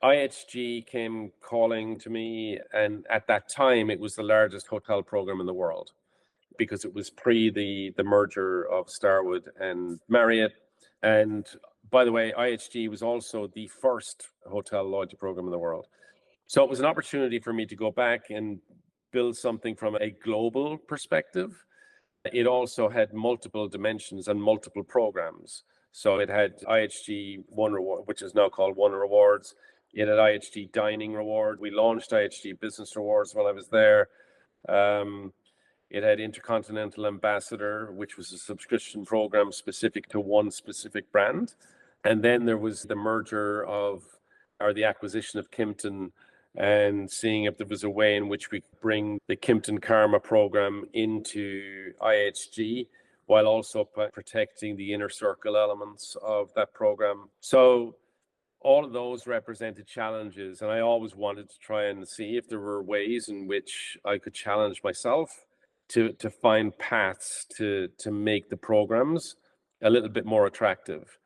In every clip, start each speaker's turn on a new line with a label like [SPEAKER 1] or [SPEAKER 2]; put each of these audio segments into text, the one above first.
[SPEAKER 1] IHG came calling to me, and at that time, it was the largest hotel program in the world because it was pre the merger of Starwood and Marriott. And by the way, IHG was also the first hotel loyalty program in the world. So it was an opportunity for me to go back and build something from a global perspective. It also had multiple dimensions and multiple programs. So it had IHG One Reward, which is now called One Rewards. It had IHG Dining Reward. We launched IHG Business Rewards while I was there. It had Intercontinental Ambassador, which was a subscription program specific to one specific brand. And then there was the merger or the acquisition of Kimpton, and seeing if there was a way in which we could bring the Kimpton Karma program into IHG while also protecting the inner circle elements of that program. So all of those represented challenges, and I always wanted to try and see if there were ways in which I could challenge myself to find paths to make the programs a little bit more attractive.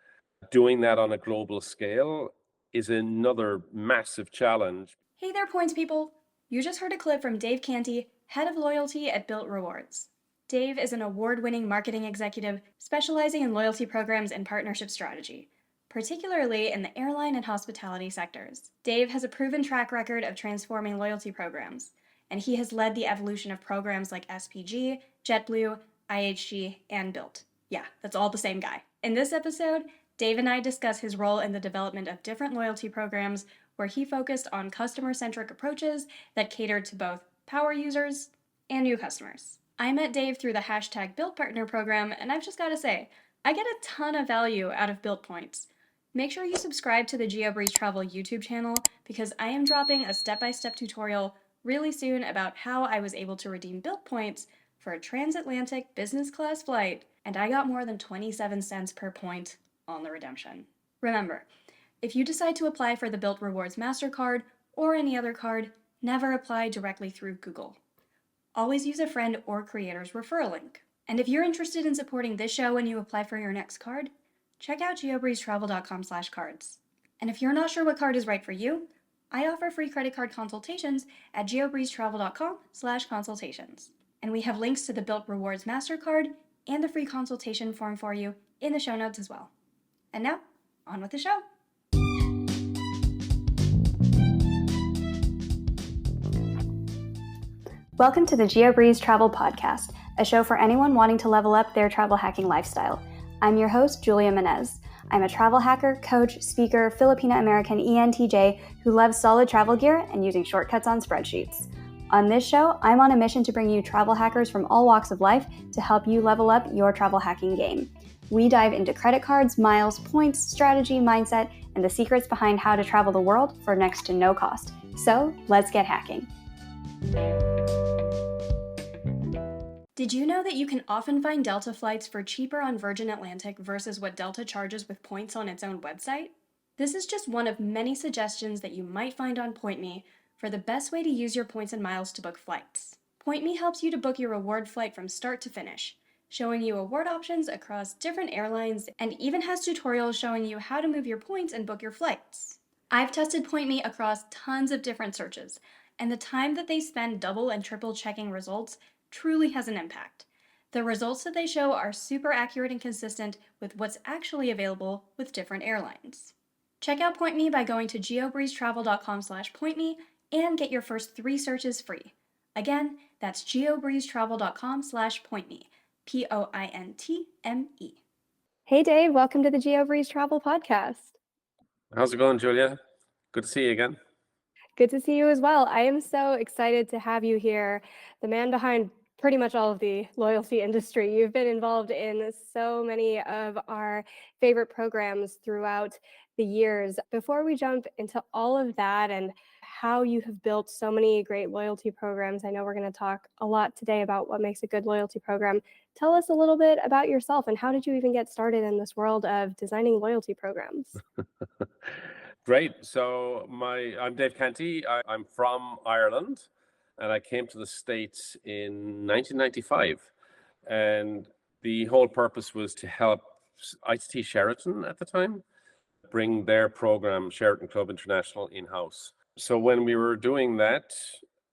[SPEAKER 1] Doing that on a global scale is another massive challenge.
[SPEAKER 2] Hey there, points people! You just heard a clip from Dave Canty, head of loyalty at Bilt Rewards. Dave is an award-winning marketing executive specializing in loyalty programs and partnership strategy, particularly in the airline and hospitality sectors. Dave has a proven track record of transforming loyalty programs, and he has led the evolution of programs like SPG, JetBlue, IHG, and Bilt. Yeah, that's all the same guy. In this episode, Dave and I discuss his role in the development of different loyalty programs, where he focused on customer-centric approaches that catered to both power users and new customers. I met Dave through the hashtag Bilt Partner program, and I've just got to say, I get a ton of value out of Bilt points. Make sure you subscribe to the GeoBreeze Travel YouTube channel, because I am dropping a step-by-step tutorial really soon about how I was able to redeem Bilt points for a transatlantic business class flight, and I got more than 27 cents per point on the redemption. Remember, if you decide to apply for the Bilt Rewards MasterCard or any other card, never apply directly through Google. Always use a friend or creator's referral link. And if you're interested in supporting this show when you apply for your next card, check out geobreezetravel.com/cards. And if you're not sure what card is right for you, I offer free credit card consultations at geobreezetravel.com/consultations. And we have links to the Bilt Rewards MasterCard and the free consultation form for you in the show notes as well. And now, on with the show. Welcome to the GeoBreeze Travel Podcast, a show for anyone wanting to level up their travel hacking lifestyle. I'm your host, Julia Menez. I'm a travel hacker, coach, speaker, Filipino-American ENTJ who loves solid travel gear and using shortcuts on spreadsheets. On this show, I'm on a mission to bring you travel hackers from all walks of life to help you level up your travel hacking game. We dive into credit cards, miles, points, strategy, mindset, and the secrets behind how to travel the world for next to no cost. So, let's get hacking. Did you know that you can often find Delta flights for cheaper on Virgin Atlantic versus what Delta charges with points on its own website? This is just one of many suggestions that you might find on PointMe for the best way to use your points and miles to book flights. PointMe helps you to book your reward flight from start to finish, showing you award options across different airlines, and even has tutorials showing you how to move your points and book your flights. I've tested PointMe across tons of different searches, and the time that they spend double and triple checking results truly has an impact. The results that they show are super accurate and consistent with what's actually available with different airlines. Check out PointMe by going to geobreezetravel.com/pointme and get your first 3 searches free. Again, that's geobreezetravel.com/pointme. POINTME. Hey Dave, welcome to the GeoBreeze Travel Podcast.
[SPEAKER 1] How's it going, Julia? Good to see you again.
[SPEAKER 2] Good to see you as well. I am so excited to have you here, the man behind pretty much all of the loyalty industry. You've been involved in so many of our favorite programs throughout the years. Before we jump into all of that and how you have built so many great loyalty programs, I know we're going to talk a lot today about what makes a good loyalty program. Tell us a little bit about yourself and how did you even get started in this world of designing loyalty programs?
[SPEAKER 1] Great. So I'm Dave Canty. I'm from Ireland, and I came to the States in 1995. And the whole purpose was to help ITT Sheraton at the time bring their program, Sheraton Club International, in-house. So when we were doing that,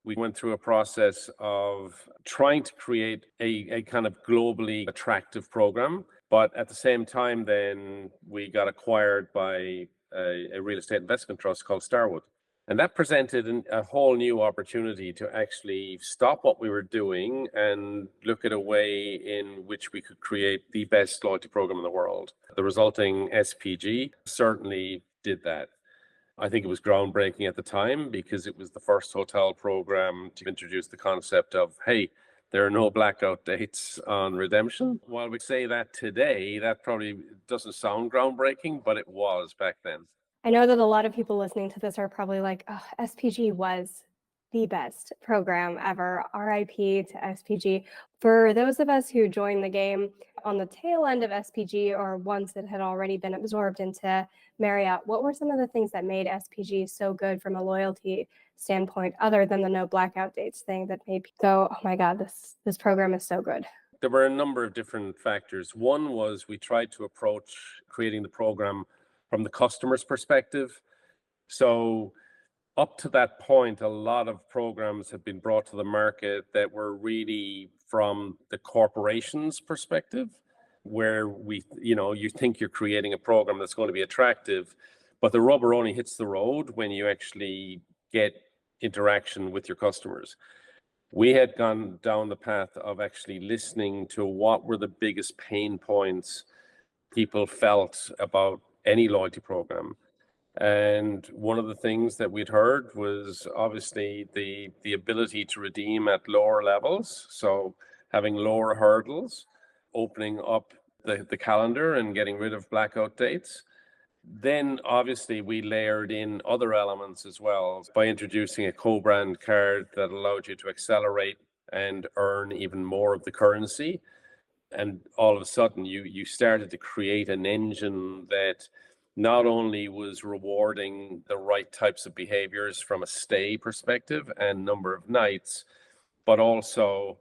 [SPEAKER 1] we went through a process of trying to create a kind of globally attractive program. But at the same time, then we got acquired by a real estate investment trust called Starwood. And that presented a whole new opportunity to actually stop what we were doing and look at a way in which we could create the best loyalty program in the world. The resulting SPG certainly did that. I think it was groundbreaking at the time because it was the first hotel program to introduce the concept of, hey, there are no blackout dates on redemption. While we say that today, that probably doesn't sound groundbreaking, but it was back then.
[SPEAKER 3] I know that a lot of people listening to this are probably like, oh, SPG was the best program ever. RIP to SPG. For those of us who joined the game on the tail end of SPG or once it had already been absorbed into Marriott, what were some of the things that made SPG so good from a loyalty standpoint, other than the no blackout dates thing that made people go, oh my God, this program is so good?
[SPEAKER 1] There were a number of different factors. One was we tried to approach creating the program from the customer's perspective. So up to that point, a lot of programs had been brought to the market that were really from the corporation's perspective, where you think you're creating a program that's going to be attractive, but the rubber only hits the road when you actually get interaction with your customers. We had gone down the path of actually listening to what were the biggest pain points people felt about any loyalty program. And one of the things that we'd heard was obviously the ability to redeem at lower levels. So having lower hurdles, opening up the calendar and getting rid of blackout dates. Then obviously we layered in other elements as well by introducing a co-brand card that allowed you to accelerate and earn even more of the currency. And all of a sudden you started to create an engine that not only was rewarding the right types of behaviors from a stay perspective and number of nights, but also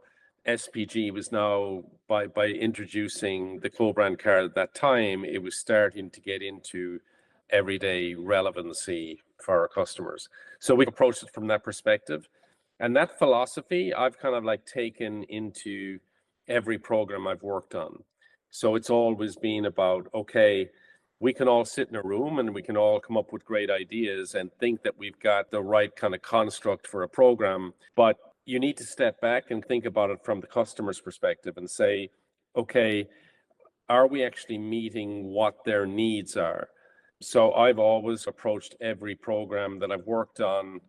[SPEAKER 1] SPG was now, by introducing the co-brand card at that time, it was starting to get into everyday relevancy for our customers. So we approached it from that perspective. And that philosophy I've kind of like taken into every program I've worked on. So it's always been about, okay, we can all sit in a room and we can all come up with great ideas and think that we've got the right kind of construct for a program, but you need to step back and think about it from the customer's perspective and say, okay, are we actually meeting what their needs are? So I've always approached every program that I've worked on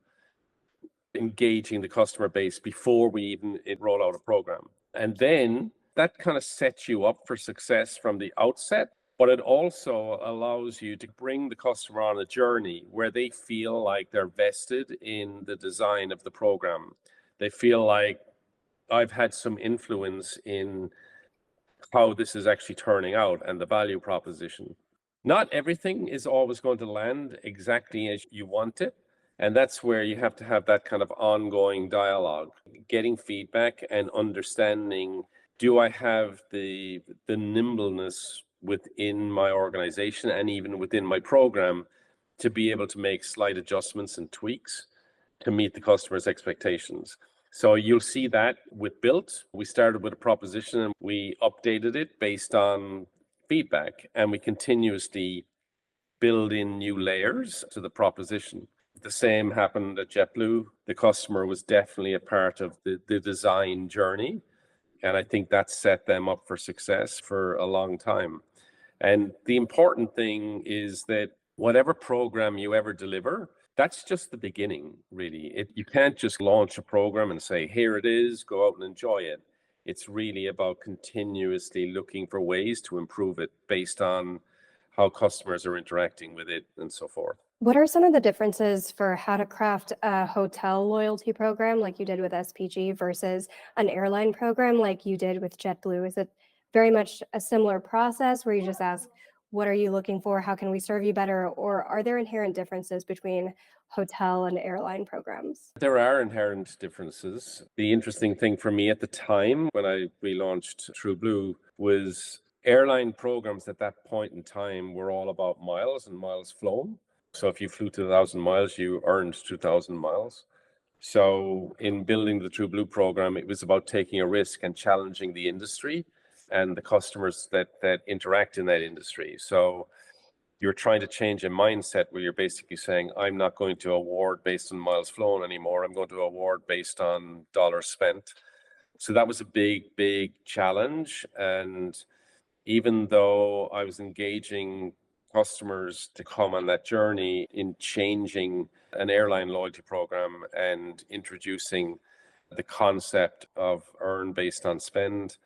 [SPEAKER 1] engaging the customer base before we even roll out a program. And then that kind of sets you up for success from the outset, but it also allows you to bring the customer on a journey where they feel like they're vested in the design of the program. They feel like I've had some influence in how this is actually turning out and the value proposition. Not everything is always going to land exactly as you want it. And that's where you have to have that kind of ongoing dialogue, getting feedback and understanding, do I have the nimbleness within my organization and even within my program to be able to make slight adjustments and tweaks to meet the customer's expectations. So you'll see that with Bilt. We started with a proposition and we updated it based on feedback, and we continuously build in new layers to the proposition. The same happened at JetBlue. The customer was definitely a part of the design journey, and I think that set them up for success for a long time. And the important thing is that whatever program you ever deliver, that's just the beginning, really. You can't just launch a program and say, here it is, go out and enjoy it. It's really about continuously looking for ways to improve it based on how customers are interacting with it and so forth.
[SPEAKER 3] What are some of the differences for how to craft a hotel loyalty program like you did with SPG versus an airline program like you did with JetBlue? Is it very much a similar process where you just ask, what are you looking for? How can we serve you better? Or are there inherent differences between hotel and airline programs?
[SPEAKER 1] There are inherent differences. The interesting thing for me at the time when I relaunched TrueBlue was Airline programs at that point in time were all about miles and miles flown. So if you flew 2,000 miles, you earned 2,000 miles. So in building the True Blue program, it was about taking a risk and challenging the industry and the customers that interact in that industry. So you're trying to change a mindset where you're basically saying, I'm not going to award based on miles flown anymore. I'm going to award based on dollars spent. So that was a big, big challenge. And even though I was engaging customers to come on that journey in changing an airline loyalty program and introducing the concept of earn based on spend,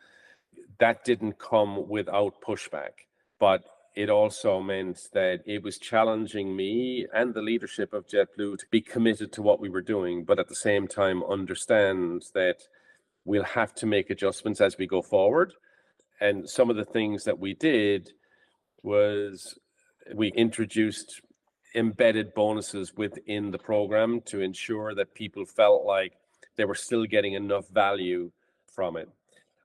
[SPEAKER 1] that didn't come without pushback. But it also meant that it was challenging me and the leadership of JetBlue to be committed to what we were doing, but at the same time understand that we'll have to make adjustments as we go forward. And some of the things that we did was we introduced embedded bonuses within the program to ensure that people felt like they were still getting enough value from it.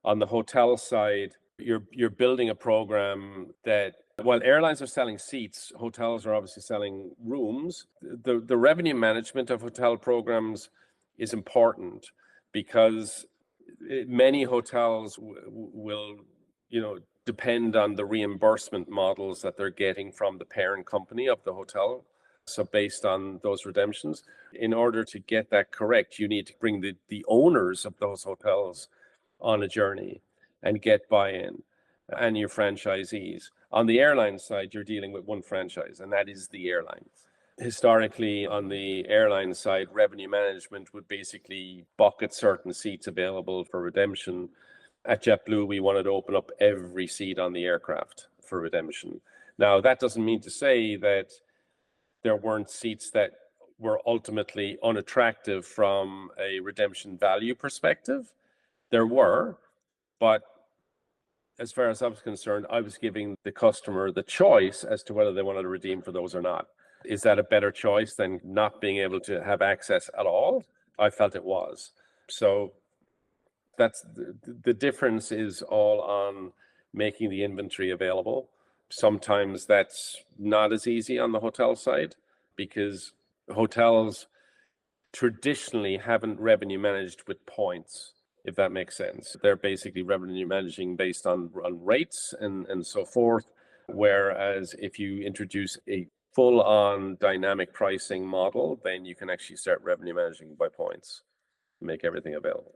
[SPEAKER 1] On the hotel side, you're building a program that, while airlines are selling seats, hotels are obviously selling rooms. The revenue management of hotel programs is important because many hotels will, depend on the reimbursement models that they're getting from the parent company of the hotel. So based on those redemptions, in order to get that correct, you need to bring the owners of those hotels on a journey and get buy-in, and your franchisees. On the airline side, you're dealing with one franchise, and that is the airline. Historically, on the airline side, revenue management would basically bucket certain seats available for redemption. At JetBlue, we wanted to open up every seat on the aircraft for redemption. Now, that doesn't mean to say that there weren't seats that were ultimately unattractive from a redemption value perspective. There were, but as far as I was concerned, I was giving the customer the choice as to whether they wanted to redeem for those or not. Is that a better choice than not being able to have access at all? I felt it was. So that's the difference is all on making the inventory available. Sometimes that's not as easy on the hotel side because hotels traditionally haven't revenue managed with points, if that makes sense. They're basically revenue managing based on rates and so forth. Whereas if you introduce a full-on dynamic pricing model, then you can actually start revenue managing by points, make everything available.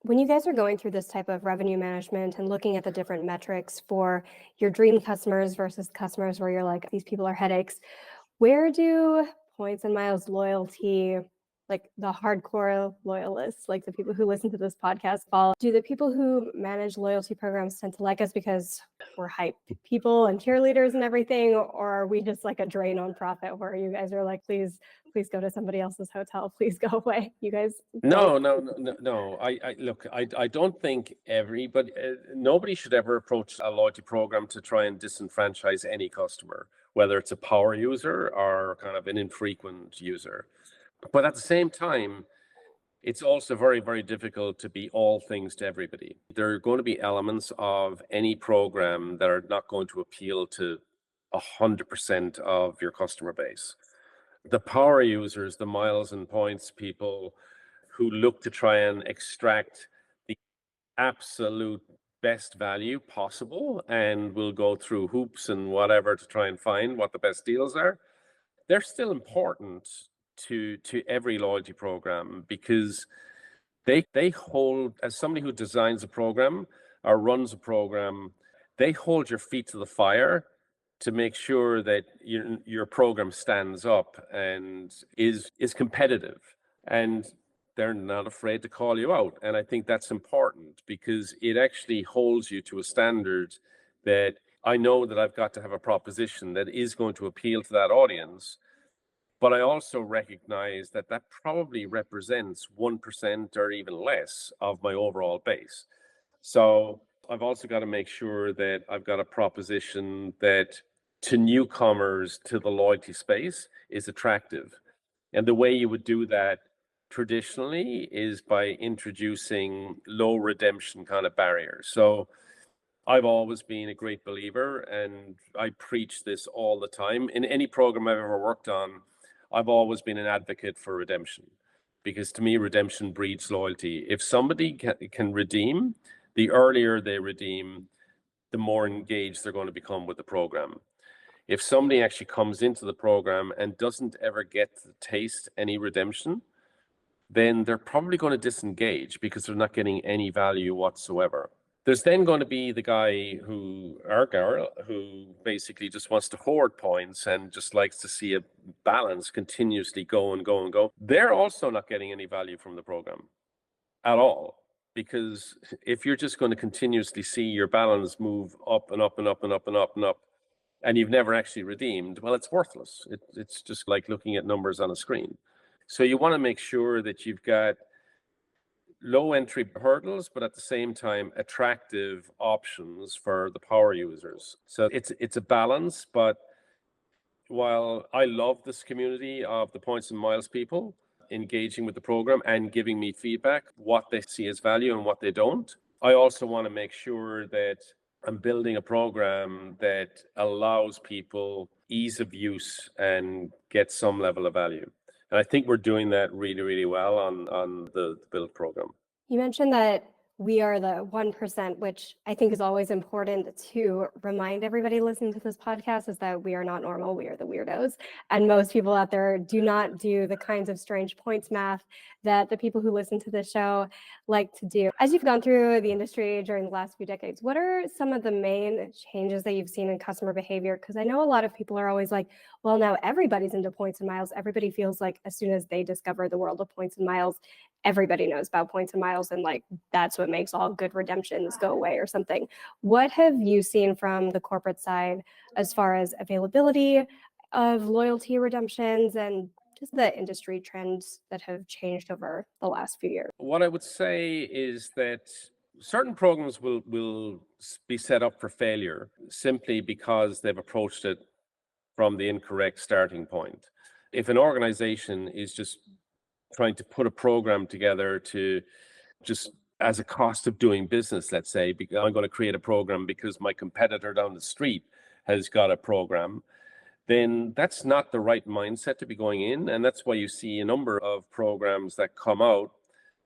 [SPEAKER 3] When you guys are going through this type of revenue management and looking at the different metrics for your dream customers versus customers where you're like, these people are headaches, where do points and miles loyalty, like the hardcore loyalists, like the people who listen to this podcast, fall? Do the people who manage loyalty programs tend to like us because we're hype people and cheerleaders and everything? Or are we just like a drain on profit where you guys are like, please go to somebody else's hotel, please go away? You guys
[SPEAKER 1] No. I look, I don't think everybody, nobody should ever approach a loyalty program to try and disenfranchise any customer, whether it's a power user or kind of an infrequent user. But at the same time, it's also very, very difficult to be all things to everybody. There are going to be elements of any program that are not going to appeal to 100% of your customer base. The power users, the miles and points people who look to try and extract the absolute best value possible and will go through hoops and whatever to try and find what the best deals are, they're still important to every loyalty program because they hold, as somebody who designs a program or runs a program, they hold your feet to the fire to make sure that your program stands up and is competitive, and they're not afraid to call you out. And I think that's important because it actually holds you to a standard that I know that I've got to have a proposition that is going to appeal to that audience. But I also recognize that that probably represents 1% or even less of my overall base. So I've also got to make sure that I've got a proposition that to newcomers to the loyalty space is attractive. And the way you would do that traditionally is by introducing low redemption kind of barriers. So I've always been a great believer, and I preach this all the time. In any program I've ever worked on, I've always been an advocate for redemption, because to me, redemption breeds loyalty. If somebody can redeem, the earlier they redeem, the more engaged they're going to become with the program. If somebody actually comes into the program and doesn't ever get to taste any redemption, then they're probably going to disengage because they're not getting any value whatsoever. There's then going to be the guy or girl, who basically just wants to hoard points and just likes to see a balance continuously go and go and go. They're also not getting any value from the program at all. Because if you're just going to continuously see your balance move up and up and up and up and up and up, and you've never actually redeemed, well, it's worthless. It's just like looking at numbers on a screen. So you want to make sure that you've got low entry hurdles, but at the same time, attractive options for the power users. So it's a balance, but while I love this community of the points and miles people engaging with the program and giving me feedback, what they see as value and what they don't, I also want to make sure that I'm building a program that allows people ease of use and get some level of value. And I think we're doing that really, really well on the Bilt program.
[SPEAKER 3] You mentioned that we are the 1%, which I think is always important to remind everybody listening to this podcast, is that we are not normal. We are the weirdos. And most people out there do not do the kinds of strange points math that the people who listen to this show like to do. As you've gone through the industry during the last few decades, what are some of the main changes that you've seen in customer behavior? Because I know a lot of people are always like, well, now everybody's into points and miles. Everybody feels like as soon as they discover the world of points and miles, everybody knows about points and miles, and like that's what makes all good redemptions go away or something. What have you seen from the corporate side as far as availability of loyalty redemptions and just the industry trends that have changed over the last few years?
[SPEAKER 1] What I would say is that certain programs will be set up for failure simply because they've approached it from the incorrect starting point. If an organization is just trying to put a program together to just as a cost of doing business, let's say, because I'm going to create a program because my competitor down the street has got a program, then that's not the right mindset to be going in. And that's why you see a number of programs that come out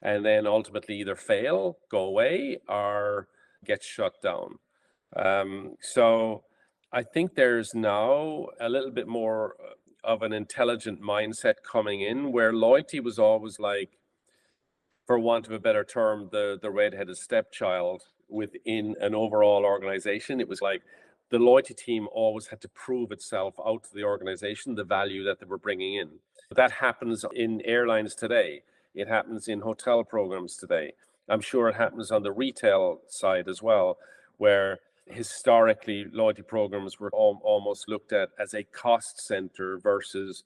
[SPEAKER 1] and then ultimately either fail, go away, or get shut down. So I think there's now a little bit more of an intelligent mindset coming in, where loyalty was always like, for want of a better term, the redheaded stepchild within an overall organization. It was like the loyalty team always had to prove itself out to the organization, the value that they were bringing in. That happens in airlines today. It happens in hotel programs today. I'm sure it happens on the retail side as well, where historically loyalty programs were almost looked at as a cost center versus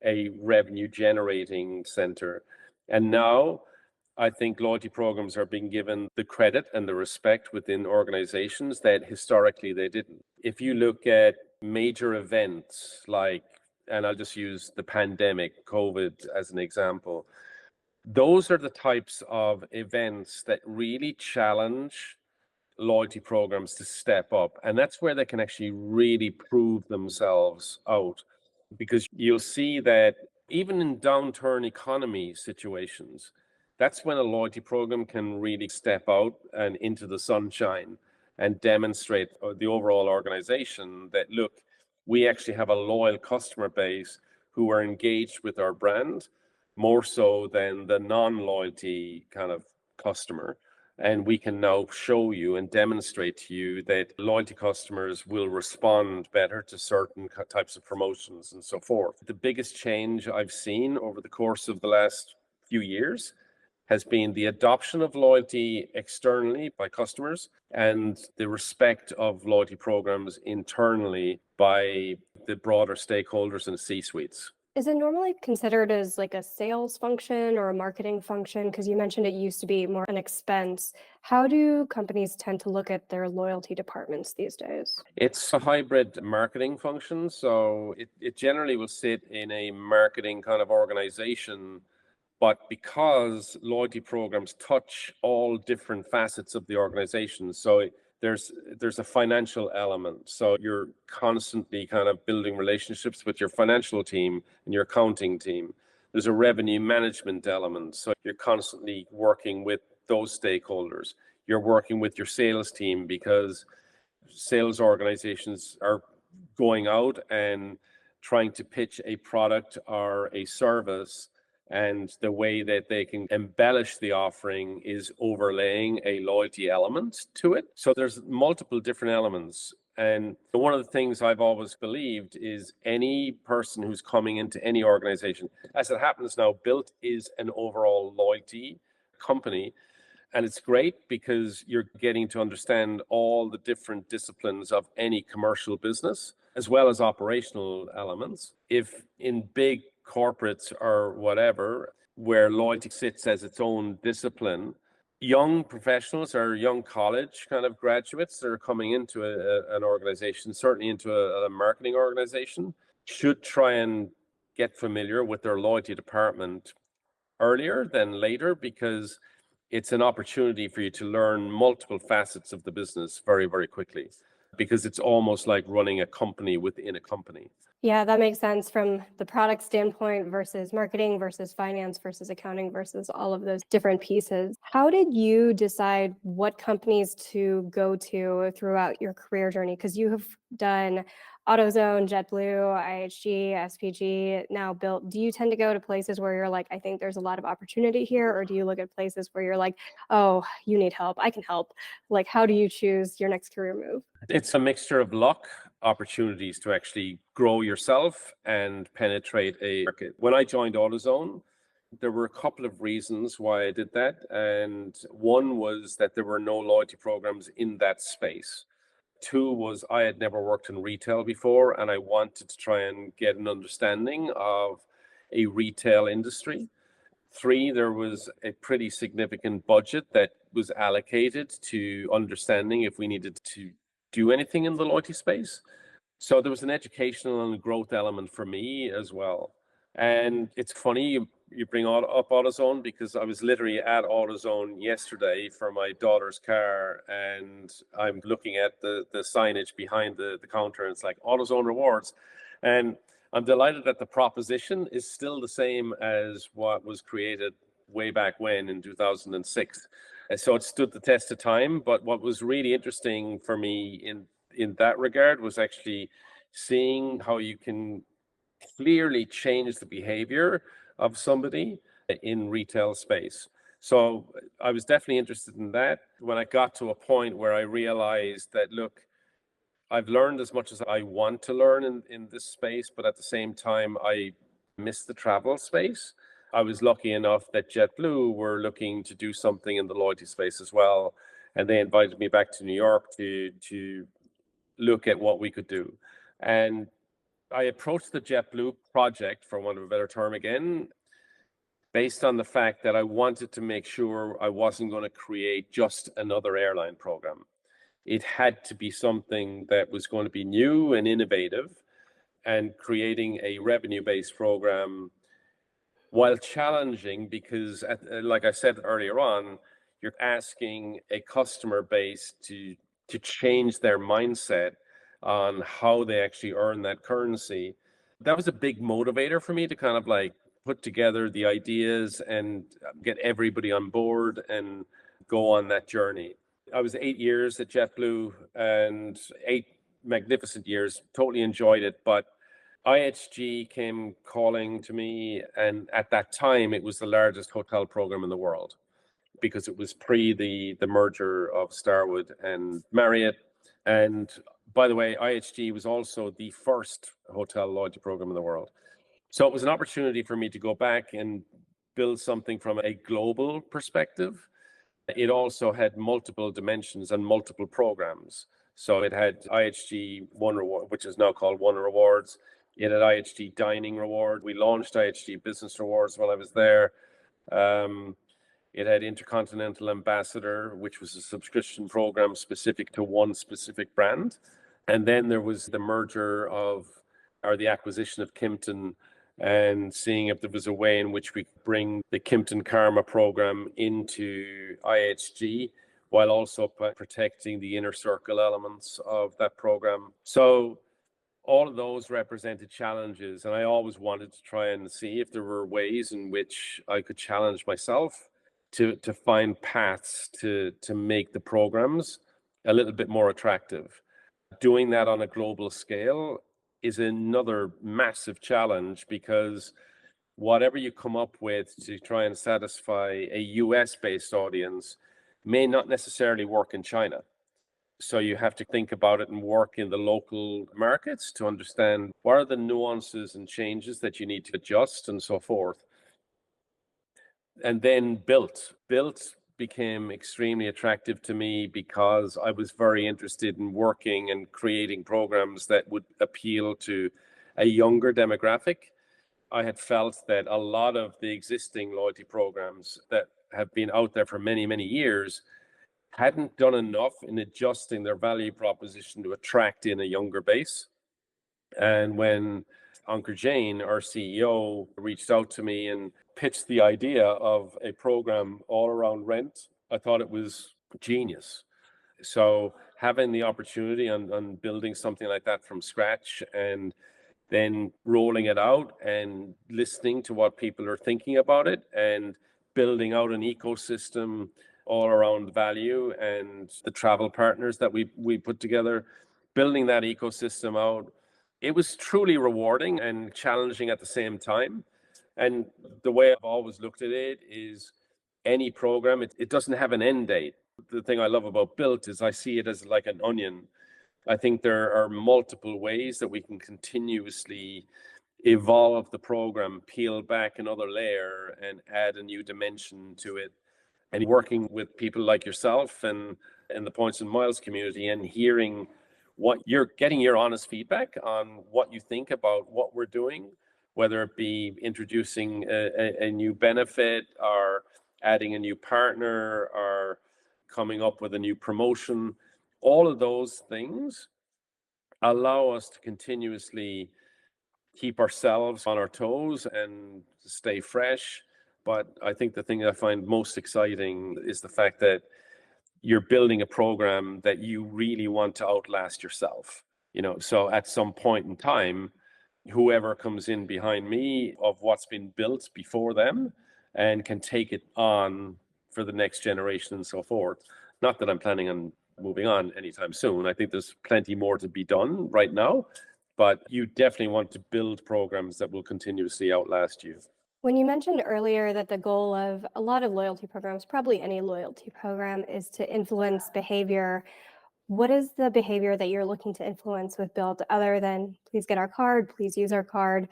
[SPEAKER 1] a revenue generating center. And now I think loyalty programs are being given the credit and the respect within organizations that historically they didn't. If you look at major events like, and I'll just use the pandemic, COVID as an example, those are the types of events that really challenge loyalty programs to step up. And that's where they can actually really prove themselves out, because you'll see that even in downturn economy situations, that's when a loyalty program can really step out and into the sunshine and demonstrate the overall organization that, look, we actually have a loyal customer base who are engaged with our brand more so than the non-loyalty kind of customer. And we can now show you and demonstrate to you that loyalty customers will respond better to certain types of promotions and so forth. The biggest change I've seen over the course of the last few years has been the adoption of loyalty externally by customers and the respect of loyalty programs internally by the broader stakeholders and C-suites.
[SPEAKER 3] Is it normally considered as like a sales function or a marketing function? Because you mentioned it used to be more an expense. How do companies tend to look at their loyalty departments these days?
[SPEAKER 1] It's a hybrid marketing function. So it generally will sit in a marketing kind of organization. But because loyalty programs touch all different facets of the organization, so there's a financial element. So you're constantly kind of building relationships with your financial team and your accounting team. There's a revenue management element. So you're constantly working with those stakeholders. You're working with your sales team because sales organizations are going out and trying to pitch a product or a service, and the way that they can embellish the offering is overlaying a loyalty element to it. So there's multiple different elements. And one of the things I've always believed is any person who's coming into any organization, as it happens now, Bilt is an overall loyalty company. And it's great because you're getting to understand all the different disciplines of any commercial business, as well as operational elements. If in big corporates or whatever, where loyalty sits as its own discipline, young professionals or young college kind of graduates that are coming into an organization, certainly into a marketing organization, should try and get familiar with their loyalty department earlier than later, because it's an opportunity for you to learn multiple facets of the business very, very quickly, because it's almost like running a company within a company.
[SPEAKER 3] Yeah, that makes sense from the product standpoint versus marketing versus finance versus accounting versus all of those different pieces. How did you decide what companies to go to throughout your career journey? Because you have done AutoZone, JetBlue, IHG, SPG, now Bilt. Do you tend to go to places where you're like, I think there's a lot of opportunity here? Or do you look at places where you're like, oh, you need help, I can help? Like, how do you choose your next career move?
[SPEAKER 1] It's a mixture of luck, opportunities to actually grow yourself and penetrate a market. When I joined AutoZone, there were a couple of reasons why I did that. And one was that there were no loyalty programs in that space. Two was I had never worked in retail before, and I wanted to try and get an understanding of a retail industry. Three, there was a pretty significant budget that was allocated to understanding if we needed to do anything in the loyalty space. So there was an educational and growth element for me as well. And it's funny you bring up AutoZone, because I was literally at AutoZone yesterday for my daughter's car, and I'm looking at the signage behind the counter, and it's like AutoZone Rewards. And I'm delighted that the proposition is still the same as what was created way back when in 2006. And so it stood the test of time. But what was really interesting for me in that regard was actually seeing how you can clearly change the behavior of somebody in retail space. So I was definitely interested in that. When I got to a point where I realized that, look, I've learned as much as I want to learn in this space, but at the same time, I miss the travel space. I was lucky enough that JetBlue were looking to do something in the loyalty space as well. And they invited me back to New York to look at what we could do. And I approached the JetBlue project, for want of a better term again, based on the fact that I wanted to make sure I wasn't going to create just another airline program. It had to be something that was going to be new and innovative, and creating a revenue-based program, while challenging, because like I said earlier on, you're asking a customer base to change their mindset on how they actually earn that currency. That was a big motivator for me to kind of like put together the ideas and get everybody on board and go on that journey. I was 8 years at JetBlue, and 8 magnificent years, totally enjoyed it. But IHG came calling to me, and at that time, it was the largest hotel program in the world, because it was pre the merger of Starwood and Marriott. And by the way, IHG was also the first hotel loyalty program in the world. So it was an opportunity for me to go back and build something from a global perspective. It also had multiple dimensions and multiple programs. So it had IHG One Reward, which is now called One Rewards. It had IHG Dining Reward. We launched IHG Business Rewards while I was there. It had Intercontinental Ambassador, which was a subscription program specific to one specific brand. And then there was the merger of, or the acquisition of Kimpton, and seeing if there was a way in which we could bring the Kimpton Karma program into IHG, while also protecting the inner circle elements of that program. So all of those represented challenges, and I always wanted to try and see if there were ways in which I could challenge myself to find paths to make the programs a little bit more attractive. Doing that on a global scale is another massive challenge, because whatever you come up with to try and satisfy a US-based audience may not necessarily work in China. So you have to think about it and work in the local markets to understand what are the nuances and changes that you need to adjust and so forth. And then Bilt became extremely attractive to me because I was very interested in working and creating programs that would appeal to a younger demographic. I had felt that a lot of the existing loyalty programs that have been out there for many, many years hadn't done enough in adjusting their value proposition to attract in a younger base. And when Ankur Jain, our CEO, reached out to me and pitched the idea of a program all around rent, I thought it was genius. So having the opportunity on building something like that from scratch and then rolling it out and listening to what people are thinking about it and building out an ecosystem all around value and the travel partners that we put together, building that ecosystem out, it was truly rewarding and challenging at the same time. And the way I've always looked at it is any program, it doesn't have an end date. The thing I love about Bilt is I see it as like an onion. I think there are multiple ways that we can continuously evolve the program, peel back another layer and add a new dimension to it. And working with people like yourself and in the Points and Miles community and hearing what you're getting, your honest feedback on what you think about what we're doing, whether it be introducing a new benefit or adding a new partner or coming up with a new promotion. All of those things allow us to continuously keep ourselves on our toes and stay fresh. But I think the thing I find most exciting is the fact that you're building a program that you really want to outlast yourself. So at some point in time, whoever comes in behind me of what's been built before them and can take it on for the next generation and so forth. Not that I'm planning on moving on anytime soon. I think there's plenty more to be done right now, but you definitely want to build programs that will continuously outlast you.
[SPEAKER 3] When you mentioned earlier that the goal of a lot of loyalty programs, probably any loyalty program, is to influence behavior, what is the behavior that you're looking to influence with Bilt other than please get our card, please use our card?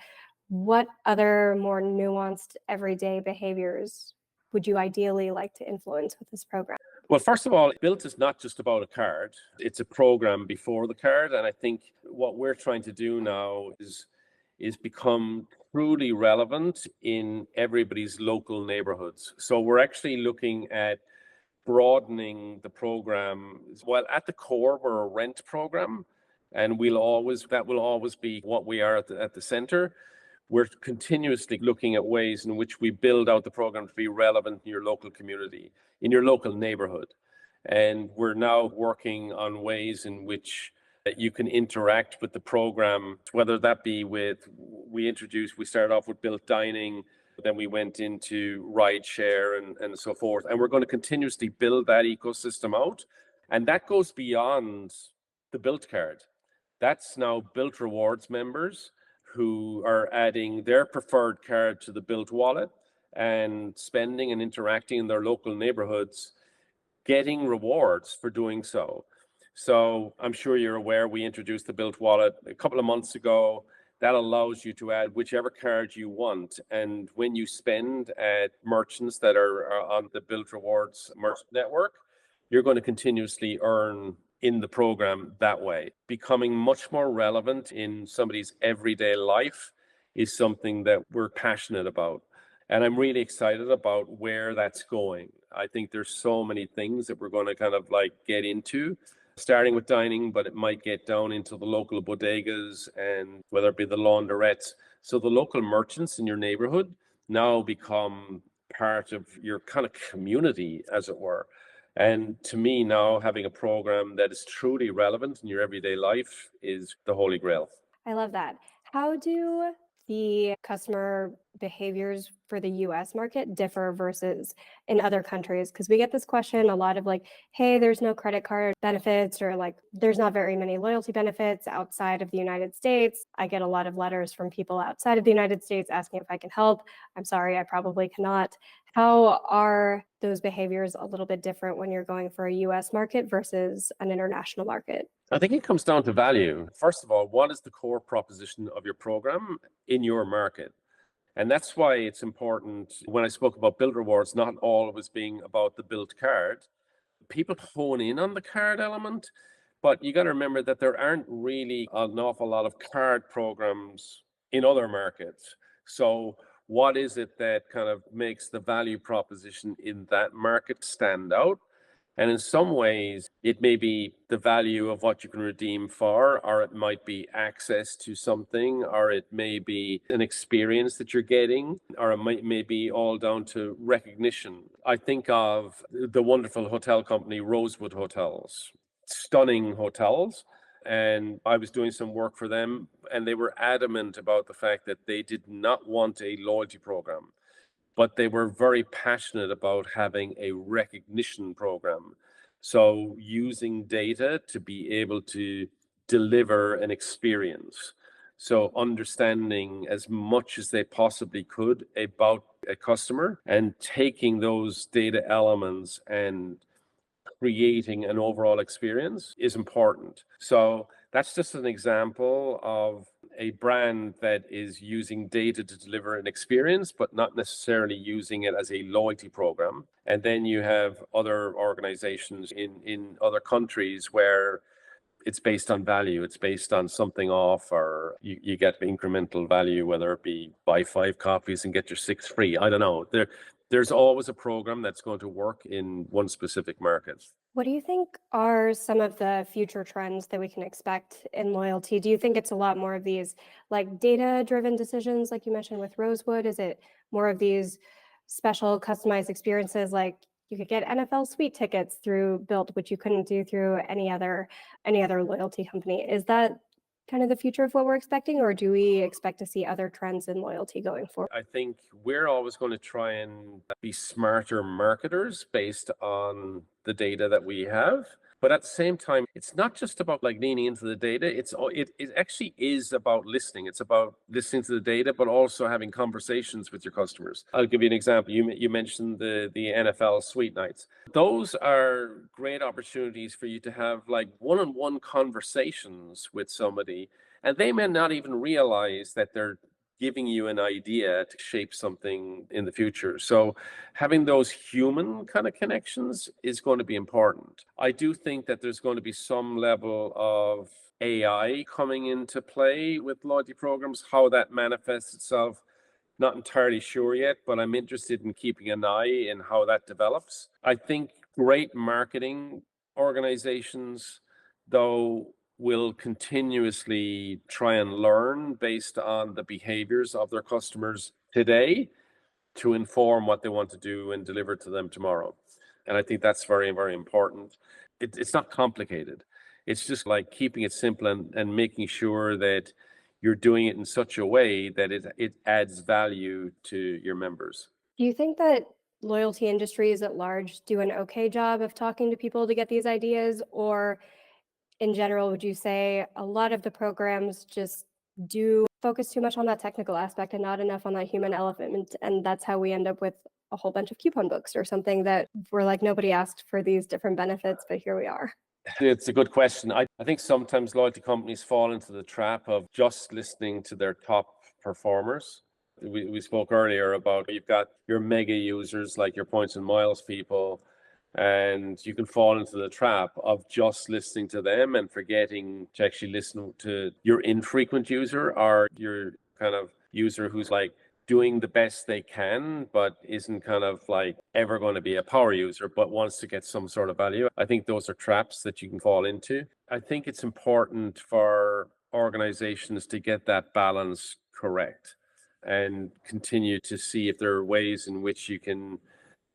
[SPEAKER 3] What other more nuanced everyday behaviors would you ideally like to influence with this program?
[SPEAKER 1] Well, first of all, Bilt is not just about a card. It's a program before the card. And I think what we're trying to do now is become truly relevant in everybody's local neighborhoods. So we're actually looking at broadening the program. Well, at the core, we're a rent program, and that will always be what we are at the center. We're continuously looking at ways in which we build out the program to be relevant in your local community, in your local neighborhood. And we're now working on ways in which you can interact with the program, whether that be we started off with Bilt Dining, then we went into ride share and so forth. And we're going to continuously build that ecosystem out. And that goes beyond the Bilt card. That's now Bilt Rewards members who are adding their preferred card to the Bilt wallet and spending and interacting in their local neighborhoods, getting rewards for doing so. So I'm sure you're aware we introduced the Bilt wallet a couple of months ago. That allows you to add whichever card you want. And when you spend at merchants that are on the Bilt Rewards merchant network, you're going to continuously earn in the program that way. Becoming much more relevant in somebody's everyday life is something that we're passionate about. And I'm really excited about where that's going. I think there's so many things that we're going to kind of like get into, starting with dining, but it might get down into the local bodegas and whether it be the launderettes. So the local merchants in your neighborhood now become part of your kind of community, as it were. And to me now, having a program that is truly relevant in your everyday life is the holy grail.
[SPEAKER 3] I love that. How do the customer behaviors for the US market differ versus in other countries? Because we get this question a lot of like, hey, there's no credit card benefits, or like, there's not very many loyalty benefits outside of the United States. I get a lot of letters from people outside of the United States asking if I can help. I'm sorry, I probably cannot. How are those behaviors a little bit different when you're going for a US market versus an international market?
[SPEAKER 1] I think it comes down to value. First of all, what is the core proposition of your program in your market? And that's why it's important. When I spoke about Bilt Rewards, not always being about the Bilt card. People hone in on the card element, but you got to remember that there aren't really an awful lot of card programs in other markets. So what is it that kind of makes the value proposition in that market stand out? And in some ways, it may be the value of what you can redeem for, or it might be access to something, or it may be an experience that you're getting, or it may be all down to recognition. I think of the wonderful hotel company, Rosewood Hotels, stunning hotels. And I was doing some work for them, and they were adamant about the fact that they did not want a loyalty program, but they were very passionate about having a recognition program. So using data to be able to deliver an experience. So understanding as much as they possibly could about a customer and taking those data elements and creating an overall experience is important. So that's just an example of a brand that is using data to deliver an experience, but not necessarily using it as a loyalty program. And then you have other organizations in other countries where it's based on value. It's based on something off, or you get incremental value, whether it be buy 5 coffees and get your 6 free. I don't know. There's always a program that's going to work in one specific market.
[SPEAKER 3] What do you think are some of the future trends that we can expect in loyalty? Do you think it's a lot more of these like data-driven decisions, like you mentioned with Rosewood? Is it more of these special customized experiences, like you could get NFL suite tickets through Bilt, which you couldn't do through any other loyalty company? Is that kind of the future of what we're expecting, or do we expect to see other trends in loyalty going forward?
[SPEAKER 1] I think we're always going to try and be smarter marketers based on the data that we have. But at the same time, it's not just about like leaning into the data. It actually is about listening. It's about listening to the data, but also having conversations with your customers. I'll give you an example. You mentioned the NFL suite nights. Those are great opportunities for you to have like one-on-one conversations with somebody, and they may not even realize that they're giving you an idea to shape something in the future. So having those human kind of connections is going to be important. I do think that there's going to be some level of AI coming into play with loyalty programs. How that manifests itself, not entirely sure yet, but I'm interested in keeping an eye in how that develops. I think great marketing organizations, though, will continuously try and learn based on the behaviors of their customers today to inform what they want to do and deliver to them tomorrow. And I think that's very, very important. It's not complicated. It's just like keeping it simple and making sure that you're doing it in such a way that it adds value to your members.
[SPEAKER 3] Do you think that loyalty industries at large do an okay job of talking to people to get these ideas? Or in general, would you say a lot of the programs just do focus too much on that technical aspect and not enough on that human element? And that's how we end up with a whole bunch of coupon books or something that we're like, nobody asked for these different benefits, but here we are.
[SPEAKER 1] It's a good question. I think sometimes loyalty companies fall into the trap of just listening to their top performers. We spoke earlier about you've got your mega users like your points and miles people, and you can fall into the trap of just listening to them and forgetting to actually listen to your infrequent user or your kind of user who's like doing the best they can, but isn't kind of like ever going to be a power user, but wants to get some sort of value. I think those are traps that you can fall into. I think it's important for organizations to get that balance correct and continue to see if there are ways in which you can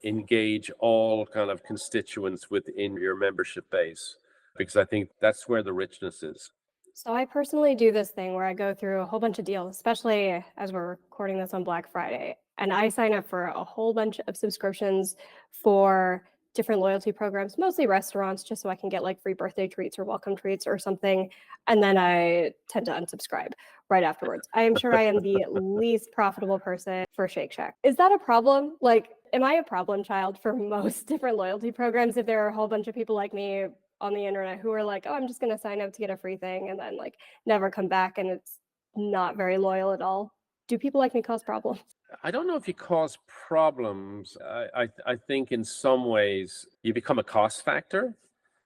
[SPEAKER 1] engage all kind of constituents within your membership base, because I think that's where the richness is.
[SPEAKER 3] So I personally do this thing where I go through a whole bunch of deals, especially as we're recording this on Black Friday, and I sign up for a whole bunch of subscriptions for different loyalty programs, mostly restaurants, just so I can get like free birthday treats or welcome treats or something. And then I tend to unsubscribe right afterwards. I am sure I am the least profitable person for Shake Shack. Is that a problem? Like, am I a problem child for most different loyalty programs if there are a whole bunch of people like me on the internet who are like, oh, I'm just going to sign up to get a free thing and then like never come back, and it's not very loyal at all? Do people like me cause problems?
[SPEAKER 1] I don't know if you cause problems. I think in some ways you become a cost factor,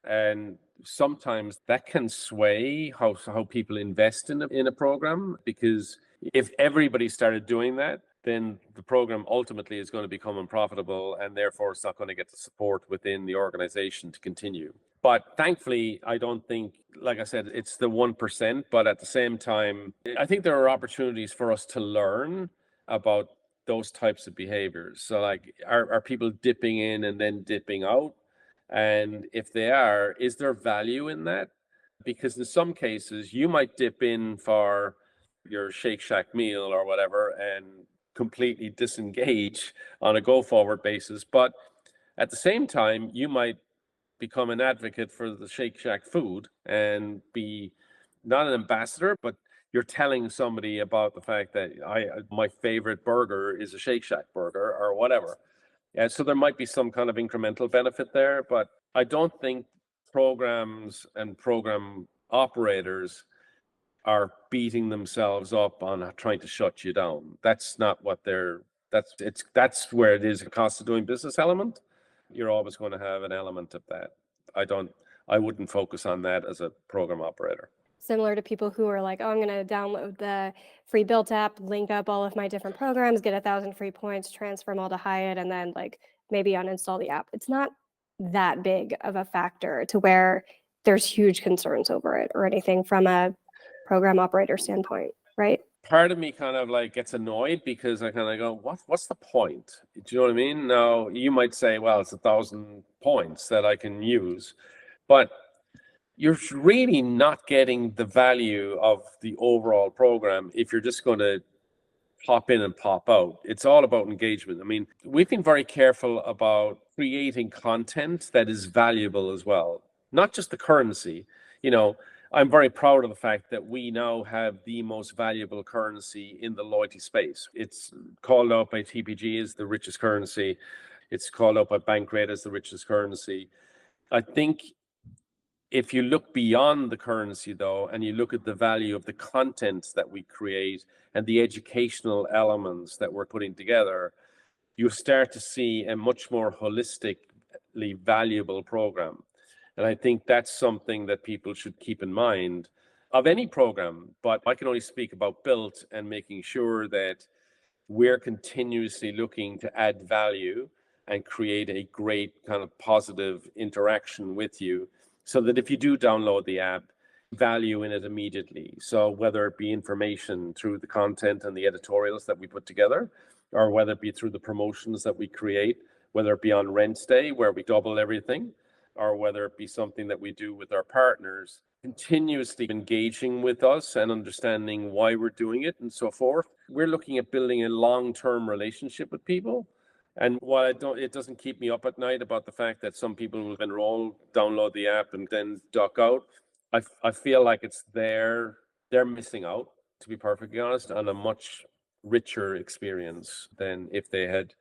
[SPEAKER 1] and sometimes that can sway how people invest in a program, because if everybody started doing that, then the program ultimately is going to become unprofitable, and therefore it's not going to get the support within the organization to continue. But thankfully, I don't think, like I said, it's the 1%, but at the same time, I think there are opportunities for us to learn about those types of behaviors. So like, are people dipping in and then dipping out? And if they are, is there value in that? Because in some cases, you might dip in for your Shake Shack meal or whatever and completely disengage on a go forward basis. But at the same time, you might become an advocate for the Shake Shack food and be not an ambassador, but you're telling somebody about the fact that my favorite burger is a Shake Shack burger or whatever. And so there might be some kind of incremental benefit there, but I don't think programs and program operators are beating themselves up on trying to shut you down. That's not what that's where it is a cost of doing business element. You're always going to have an element of that. I wouldn't focus on that as a program operator.
[SPEAKER 3] Similar to people who are like, oh, I'm going to download the free Bilt app, link up all of my different programs, get 1,000 free points, transfer them all to Hyatt, and then like maybe uninstall the app. It's not that big of a factor to where there's huge concerns over it or anything from a program operator standpoint, right?
[SPEAKER 1] Part of me kind of like gets annoyed because I kind of go, what's the point? Do you know what I mean? Now you might say, well, it's 1,000 points that I can use, but you're really not getting the value of the overall program if you're just going to pop in and pop out. It's all about engagement. I mean, we've been very careful about creating content that is valuable as well, not just the currency. You know, I'm very proud of the fact that we now have the most valuable currency in the loyalty space. It's called out by TPG as the richest currency. It's called out by Bankrate as the richest currency. I think if you look beyond the currency, though, and you look at the value of the content that we create and the educational elements that we're putting together, you start to see a much more holistically valuable program. And I think that's something that people should keep in mind of any program. But I can only speak about Bilt and making sure that we're continuously looking to add value and create a great kind of positive interaction with you, so that if you do download the app, value in it immediately. So whether it be information through the content and the editorials that we put together, or whether it be through the promotions that we create, whether it be on rent day where we double everything, or whether it be something that we do with our partners, continuously engaging with us and understanding why we're doing it and so forth. We're looking at building a long-term relationship with people. And while it doesn't keep me up at night about the fact that some people will enroll, download the app, and then duck out, I feel like they're missing out, to be perfectly honest, on a much richer experience than if they had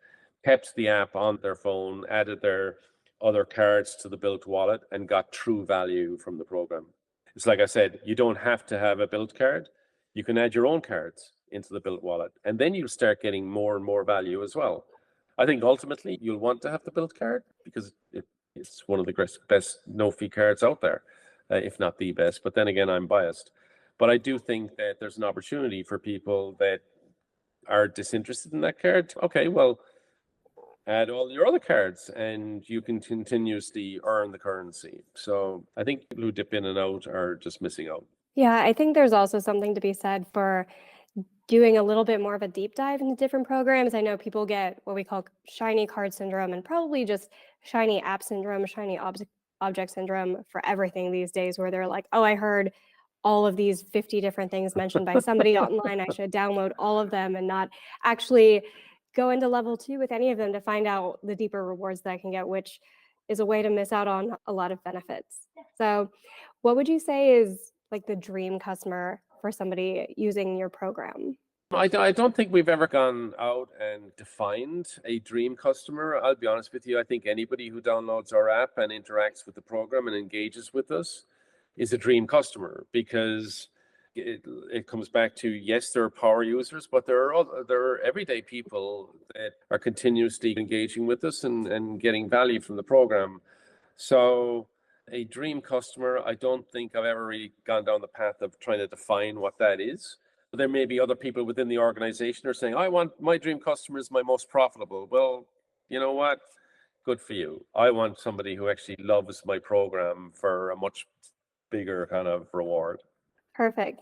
[SPEAKER 1] kept the app on their phone, added their other cards to the Bilt wallet, and got true value from the program. It's like I said, you don't have to have a Bilt card. You can add your own cards into the Bilt wallet, and then you'll start getting more and more value as well. I think ultimately you'll want to have the Bilt card because it's one of the best no-fee cards out there, if not the best. But then again, I'm biased. But I do think that there's an opportunity for people that are disinterested in that card. Okay, well, add all your other cards and you can continuously earn the currency. So I think people who dip in and out are just missing out.
[SPEAKER 3] Yeah, I think there's also something to be said for doing a little bit more of a deep dive into different programs. I know people get what we call shiny card syndrome and probably just shiny app syndrome, shiny object syndrome for everything these days, where they're like, oh, I heard all of these 50 different things mentioned by somebody online. I should download all of them and not actually go into level 2 with any of them to find out the deeper rewards that I can get, which is a way to miss out on a lot of benefits. So what would you say is like the dream customer for somebody using your program?
[SPEAKER 1] I don't think we've ever gone out and defined a dream customer. I'll be honest with you. I think anybody who downloads our app and interacts with the program and engages with us is a dream customer, because it comes back to, yes, there are power users, but there are everyday people that are continuously engaging with us and getting value from the program. So a dream customer, I don't think I've ever really gone down the path of trying to define what that is. There may be other people within the organization who are saying, I want my dream customer is my most profitable. Well, you know what? Good for you. I want somebody who actually loves my program for a much bigger kind of reward.
[SPEAKER 3] Perfect.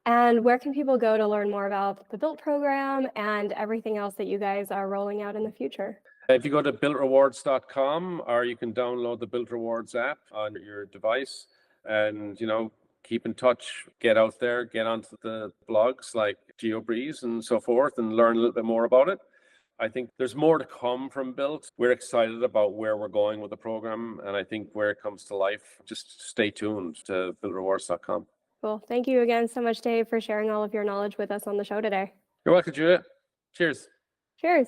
[SPEAKER 3] And where can people go to learn more about the Bilt program and everything else that you guys are rolling out in the future?
[SPEAKER 1] If you go to biltrewards.com, or you can download the Bilt Rewards app on your device, and keep in touch, get out there, get onto the blogs like GeoBreeze and so forth, and learn a little bit more about it. I think there's more to come from Bilt. We're excited about where we're going with the program, and I think where it comes to life, just stay tuned to biltrewards.com.
[SPEAKER 3] Cool. Thank you again so much, Dave, for sharing all of your knowledge with us on the show today.
[SPEAKER 1] You're welcome, Julia. Cheers.
[SPEAKER 3] Cheers.